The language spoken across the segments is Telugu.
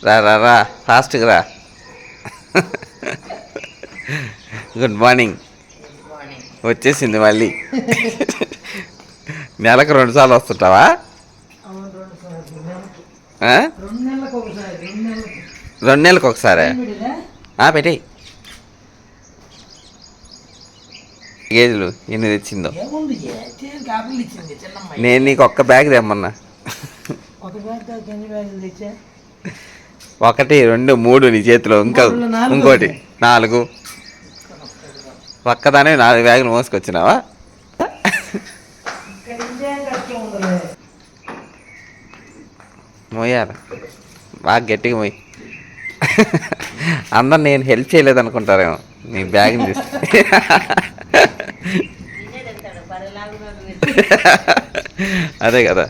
రా రా రా ఫాస్ట్గా రా. Good morning. వచ్చేసింది మళ్ళీ. నెలకు 2 సార్లు వస్తుంటావా? 2 నెలలకు ఒకసారి పెట్టేయి. గేజులు ఎన్ని తెచ్చిందో. నేను నీకు ఒక్క బ్యాగ్ తెమ్మన్నా. 1 2 3 నీ చేతిలో, ఇంకోటి 4. ఒక్కదానే 4 బ్యాగులు మోసుకొచ్చినావా? మోయాలి బాగా గట్టిగా మోయి. అందరు నేను హెల్ప్ చేయలేదు అనుకుంటారేమో నీ బ్యాగ్ని తీసి. అదే కదా.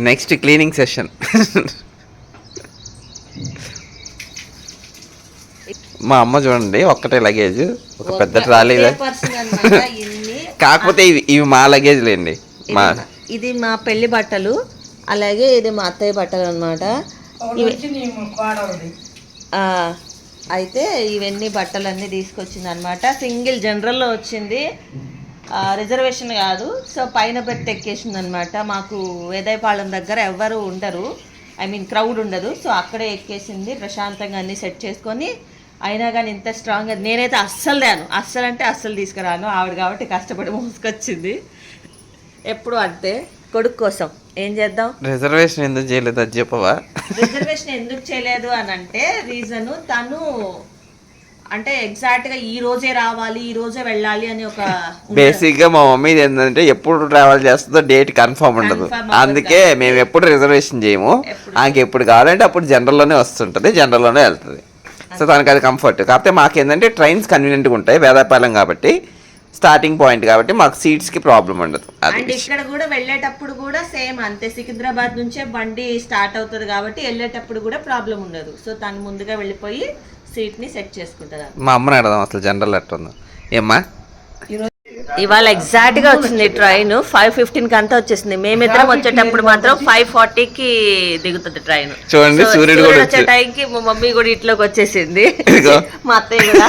Next cleaning session. మా అమ్మ చూడండి, ఒక్కటే లగేజ్, ఒక పెద్ద ట్రాలీ. కాకపోతే ఇవి మా లగేజ్లేండి. ఇది మా పెళ్లి బట్టలు, అలాగే ఇది మా అత్తయ్య బట్టలు అనమాట. అయితే ఇవన్నీ బట్టలన్నీ తీసుకొచ్చింది అనమాట. సింగిల్ జనరల్లో వచ్చింది, రిజర్వేషన్ కాదు. సో పైన బెర్త్ ఎక్కేసింది అనమాట. మాకు వేదాయపాళెం దగ్గర ఎవ్వరు ఉండరు, క్రౌడ్ ఉండదు. సో అక్కడే ఎక్కేసింది ప్రశాంతంగా అన్నీ సెట్ చేసుకొని. అయినా కానీ ఇంత స్ట్రాంగ్గా నేనైతే అస్సలు తీసుకురాను. ఆవిడ కాబట్టి కష్టపడి మోసుకొచ్చింది. ఎప్పుడు అంతే, కొడుకు కోసం. ఏం చేద్దాం. రిజర్వేషన్ ఎందుకు చేయలేదు అది చెప్పవా? రిజర్వేషన్ ఎందుకు చేయలేదు అని అంటే రీజను, తను అంటే ఎగ్జాక్ట్గా ఈ రోజే రావాలి, ఈ రోజే వెళ్ళాలి అని ఒక బేసిక్గా మా మమ్మీ ఏంటంటే ఎప్పుడు ట్రావెల్ చేస్తుందో డేట్ కన్ఫర్మ్ ఉండదు. అందుకే మేము ఎప్పుడు రిజర్వేషన్ చేయము. ఆమెకి ఎప్పుడు కావాలంటే అప్పుడు జనరల్లోనే వస్తుంటుంది, జనరల్లోనే వెళ్తుంది. సో తనకు అది కంఫర్ట్. కాకపోతే మాకేంటంటే ట్రైన్స్ కన్వీనియంట్గా ఉంటాయి, వేదాయపాలెం కాబట్టి, స్టార్టింగ్ పాయింట్ కాబట్టి మాకు సీట్స్కి ప్రాబ్లం ఉండదు. అండ్ ఇక్కడ కూడా వెళ్ళేటప్పుడు కూడా సేమ్ అంతే, సికింద్రాబాద్ నుంచే బండి స్టార్ట్ అవుతుంది కాబట్టి వెళ్ళేటప్పుడు కూడా ప్రాబ్లం ఉండదు. సో తను ముందుగా వెళ్ళిపోయి సీట్ని సెట్ చేసుకుంటుంది. మా అమ్మని అడదాం అసలు జనరల్ ఎట్టుందో. ఏమ్మా ఇవాళ ఎగ్జాక్ట్గా వచ్చింది ట్రైన్, 5:15కి అంతా వచ్చేసింది. మేమిద్దరం వచ్చేటప్పుడు మాత్రం 5:40కి దిగుతుంది ట్రైన్. చూడండి, సూర్యుడు కూడా వచ్చే టైంకి మా మమ్మీ కూడా ఇంట్లోకి వచ్చేసింది, మా అత్తయ్య కూడా.